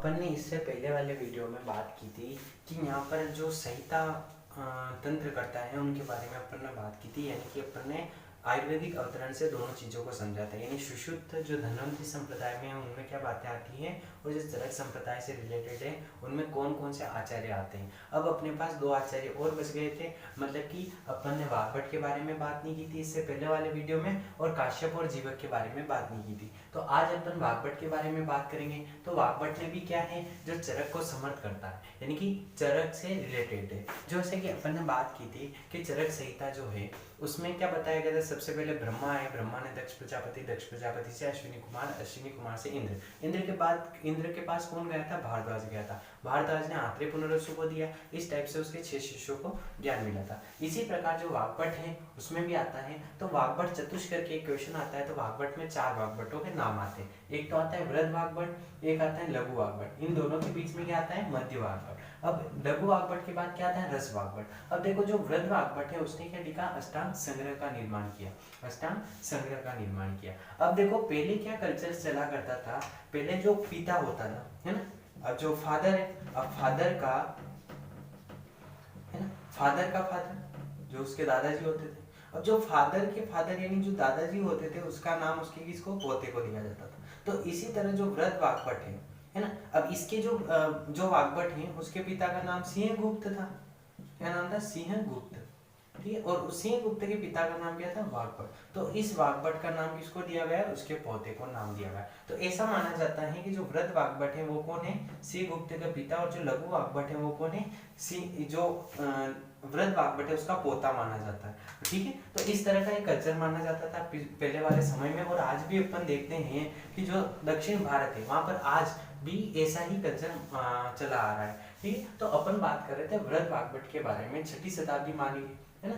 अपन ने इससे पहले वाले वीडियो में बात की थी कि यहाँ पर जो संहिता तंत्र करता है उनके बारे में अपन ने बात की थी, यानी कि अपन ने आयुर्वेदिक अवतरण से दोनों चीज़ों को समझा था। यानी सुश्रुत जो धन्वंतरी संप्रदाय में है उनमें क्या बातें आती हैं और जो चरक संप्रदाय से रिलेटेड है उनमें कौन कौन से आचार्य आते हैं। अब अपने पास दो आचार्य और बच गए थे, मतलब कि अपन ने वाग्भट के बारे में बात नहीं की थी इससे पहले वाले वीडियो में, और काश्यप और जीवक के बारे में बात नहीं की थी। तो आज अपन वाग्भट के बारे में बात करेंगे। तो वाग्भट में भी क्या है, जो चरक को समर्थ करता है, यानी कि चरक से रिलेटेड है। जैसे कि अपन ने बात की थी कि चरक संहिता जो है उसमें क्या बताया गया था। सबसे पहले ब्रह्मा है, ब्रह्मा ने दक्ष प्रजापति से अश्विनी कुमार से इंद्र के पास कौन गया था, भारद्वाज गया था। भारद्वाज ने आत्रेय पुनरसु को दिया। इस टाइप से उसके 6 शिष्यों को ज्ञान मिला था। इसी प्रकार जो वाग्भट है उसमें भी आता है। तो वाग्भट चतुष्कर के एक क्वेश्चन आता है। तो वाग्भट में 4 वाग्भटों के नाम आते हैं। एक तो आता है वृद्ध वाग्भट, एक आता है लघु वाग्भट, इन दोनों के बीच में क्या आता है, मध्य वाग्भट। अब लघु वाग्भट के बाद क्या आता है, रस वाग्भट। अब देखो जो वृद्ध वाग्भट है उसने क्या लिखा, अष्टांग संग्रह का निर्माण किया, अष्टांग संग्रह का निर्माण किया। अब देखो पहले क्या कल्चर चला करता था, पहले जो पिता होता था, है ना, अब जो फादर है, अब फादर का, है ना, फादर का फादर जो उसके दादाजी होते थे, अब जो फादर के फादर यानी जो दादाजी होते थे उसका नाम उसके किसको, पोते को दिया जाता था। तो इसी तरह जो वृद्ध वाग्भट है ना, अब इसके जो वाग्भट है उसके पिता का नाम सिंहगुप्त था। क्या नाम था, सिंहगुप्त, ठीक है। और सिंहगुप्त के पिता का नाम क्या था, वाग्भट। तो इस वाग्भट का नाम किसको दिया गया, उसके पोते को नाम दिया गया। तो ऐसा माना जाता है कि जो वृद्ध वाग्भट है वो कौन है, सिंहगुप्त का पिता, और जो लघु वाग्भट है वो कौन है, जो वृद्ध वाग्भट है उसका पोता माना जाता है, ठीक है। तो इस तरह का एक कल्चर माना जाता था पहले वाले समय में, और आज भी अपन देखते हैं कि जो दक्षिण भारत है वहां पर आज भी ऐसा ही कल्चर चला आ रहा है, ठीक है। तो अपन बात कर रहे थे वृद्ध वाग्भट के बारे में, 6ठी शताब्दी मानी गई है ना,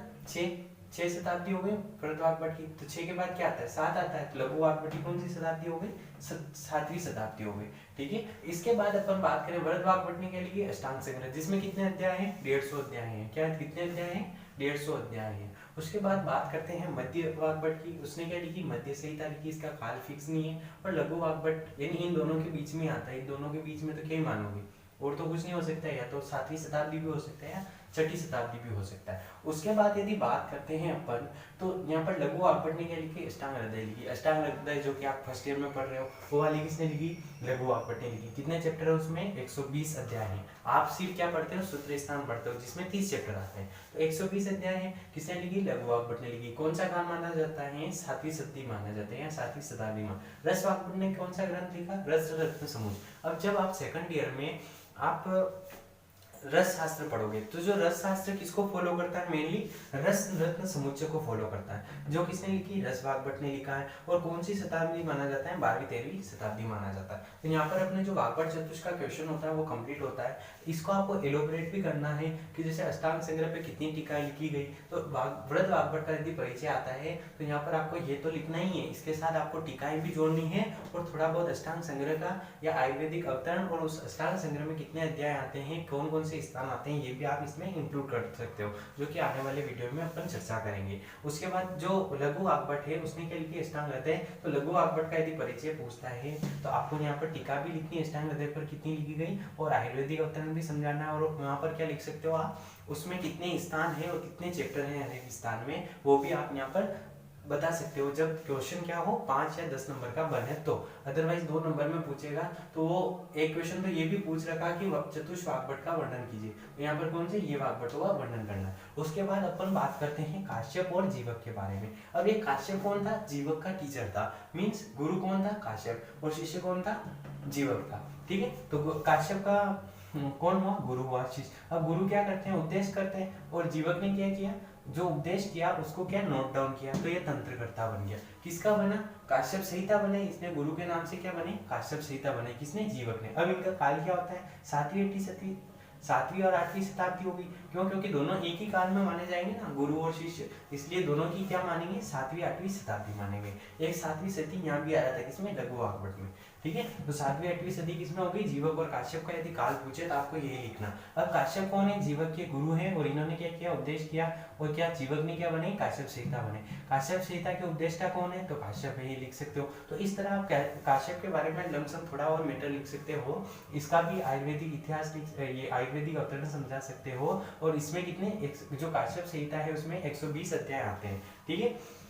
6 शताब्दी हो गई वृद्ध वाग्भट की। तो 6 के बाद क्या आता है, 7 आता है। तो लघु वाग्भट की कौन सी शताब्दी हो गई, 7वीं शताब्दी हो गई, ठीक है। इसके बाद अपन बात करें वृद्ध वाग्भट ने क्या लिखी, अष्टांग संग्रह, जिसमें कितने अध्याय हैं, 150 अध्याय हैं। क्या कितने अध्याय हैं, 150 अध्याय हैं। उसके बाद बात करते हैं मध्य वाग्भट की, उसने क्या लिखी, मध्य संहिता लिखी। इसका काल फिक्स नहीं है। और लघु वाग्भट यानी इन दोनों के बीच में आता है, इन दोनों के बीच में तो क्या ही मानोगे, और तो कुछ नहीं हो सकता है, या तो 7वीं शताब्दी भी हो सकता है या 6ठी शताब्दी भी हो सकता है। उसके बाद यदि बात करते हैं अपन, तो यहाँ पर लघु वाग्भट ने क्या लिखी, अष्टांग हृदय लिखी। अष्टांग हृदय जो कि आप फर्स्ट ईयर में पढ़ रहे हो वो वाली किसने लिखी, लघु वाग्भट ने लिखी। कितने चैप्टर है उसमें, 120 अध्याय हैं। आप सिर्फ क्या पढ़ते हो, सूत्र स्थान पढ़ते हो जिसमें 30 चैप्टर आते हैं। तो 120 अध्याय है, किसने लिखी, लघु वाग्भट ने लिखी। कौन सा काल माना जाता है, 7वीं शताब्दी माना जाता है या 7वीं शताब्दी में। रस वाग्भट ने कौन सा ग्रंथ लिखा, रस रत्न समुच्चय। अब जब आप सेकंड ईयर में आप रस शास्त्र पढ़ोगे तो जो रस शास्त्र किसको फॉलो करता है, मेनली रस रत्न समुच्चय को फॉलो करता है। जो किसने लिखी, रस वाग्भट ने लिखा है। और कौन सी शताब्दी माना जाता है, 12वीं-13वीं शताब्दी माना जाता है। तो यहाँ पर अपने जो वाग्भट चतुष्क का क्वेश्चन होता है वो कंप्लीट होता है। इसको आपको एलोबरेट भी करना है कि जैसे अष्टांग संग्रह पे कितनी टीका लिखी गई। तो वृद्ध वाग्भट का यदि परिचय आता है तो यहाँ पर आपको ये तो लिखना ही है, इसके साथ आपको टीकाएं भी जोड़नी है और थोड़ा बहुत अष्टांग संग्रह का या आयुर्वेदिक अवतरण और उस अष्टांग संग्रह में कितने अध्याय आते हैं, कौन कौन से स्थान आते हैं, ये भी आप इसमें इंक्लूड कर सकते हो, जो कि आने वाले वीडियो में अपन चर्चा करेंगे। उसके बाद जो लघु वाग्भट है उसने क्या लिखी, अष्टांग हृदय। तो लघु वाग्भट का यदि परिचय पूछता है तो आपको यहाँ पर टीका भी लिखनी है अष्टांग हृदय पर कितनी लिखी गई, और आयुर्वेदिक अवतरण भी समझाना है। और वहाँ पर क्या लिख सकते हो आप, उसमें कितने स्थान है और कितने चैप्टर हैं हर एक स्थान में, वो भी आप यहाँ पर बता सकते हो। जब क्वेश्चन क्या हो 5 या 10 नंबर का बने तो, अदरवाइज 2 नंबर में पूछेगा तो वो एक क्वेश्चन तो ये भी पूछ रखा कि चतुष्क वाग्भट का वर्णन कीजिए, तो यहाँ पर कौन से ये वाग्भटों का वर्णन करना है। उसके बाद अपन बात करते हैं काश्यप और जीवक के बारे में। अब ये काश्यप कौन था, जीवक का टीचर था, मीन्स गुरु कौन था, काश्यप, और शिष्य कौन था, जीवक था, ठीक है। तो काश्यप का कौन हुआ, गुरु हुआ, शिष्य। अब गुरु क्या करते हैं, उपदेश करते हैं, और जीवक ने क्या किया, जो उपदेश किया उसको क्या नोट डाउन किया, तो ये तंत्रकर्ता बन गया। किसका बना, काश्यप संहिता बने, इसने गुरु के नाम से क्या बने, काश्यप संहिता बने, किसने, जीवक ने। अब इनका काल क्या होता है, 7वीं और 8वीं शताब्दी होगी। क्यों, क्योंकि दोनों एक ही काल में माने जाएंगे ना, गुरु और शिष्य, इसलिए दोनों की क्या मानेंगे, 7वीं 8वीं शताब्दी मानेंगे। एक 7वीं शताब्दी यहाँ भी आ रहा था, किसमें, लघु वाग्भट में, ठीक है। तो 7वीं 8वीं सदी किसमें हो गई, जीवक और काश्यप का। यदि काल पूछे तो आपको यही लिखना। अब काश्यप कौन है, जीवक के गुरु हैं, और इन्होंने क्या किया, उपदेश किया, और क्या जीवक ने क्या बनाई, काश्यप संहिता बनाई। काश्यप संहिता के उपदेष्टा कौन है, तो काश्यप है, ये लिख सकते हो। तो इस तरह आप काश्यप के बारे में लमसम थोड़ा और मैटर लिख सकते हो। इसका भी आयुर्वेदिक इतिहास, ये आयुर्वेदिक अवतरण समझा सकते हो। और इसमें कितने, जो काश्यप संहिता है उसमें 120 अध्याय आते हैं, ठीक है।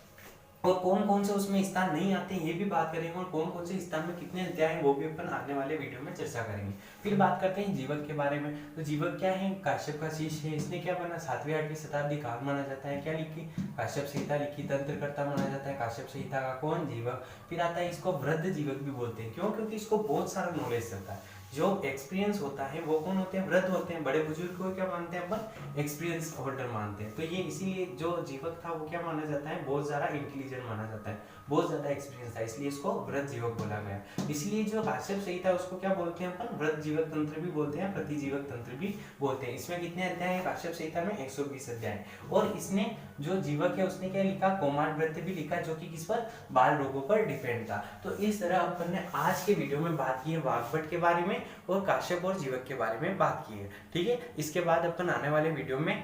और कौन कौन से उसमें स्थान नहीं आते ये भी बात करेंगे, और कौन कौन से स्थान में कितने अध्याय हैं वो भी अपन आने वाले वीडियो में चर्चा करेंगे। फिर बात करते हैं जीवक के बारे में। तो जीवक क्या है, काश्यप का शिष्य है। इसने क्या बना, 7वीं 8वीं शताब्दी काल माना जाता है। क्या लिखी, काश्यप संहिता लिखी, तंत्रकर्ता माना जाता है काश्यप संहिता का कौन, जीवक। फिर आता है इसको वृद्ध जीवक भी बोलते हैं, क्यों, क्योंकि इसको बहुत सारा नॉलेज रहता है। जो एक्सपीरियंस होता है वो कौन होते हैं, वृद्ध होते हैं। बड़े बुजुर्ग को क्या मानते हैं अपन, एक्सपीरियंस होल्डर मानते हैं। तो ये इसीलिए जो जीवक था वो क्या माना जाता है, बहुत ज्यादा इंटेलिजेंट माना जाता है, बहुत ज्यादा एक्सपीरियंस था, इसलिए इसको वृद्ध जीवक बोला गया। इसलिए जो काश्यप संहिता है उसको क्या बोलते हैं अपन, वृद्ध जीवक तंत्र भी बोलते हैं, प्रतिजीवक तंत्र भी बोलते हैं। इसमें कितने अध्याय हैं काश्यप संहिता में, 120 अध्याय। और इसने जो जीवक है उसने क्या लिखा, कौमारव्रत भी लिखा, जो कि किस पर, बाल रोगों पर डिपेंड था। तो इस तरह अपन ने आज के वीडियो में बात की है वाग्भट के बारे में, और काश्यप और जीवक के बारे में बात की है, ठीक है। इसके बाद अपन आने वाले वीडियो में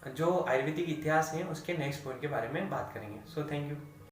जो आयुर्वेदिक इतिहास है उसके नेक्स्ट पॉइंट के बारे में बात करेंगे। So thank you.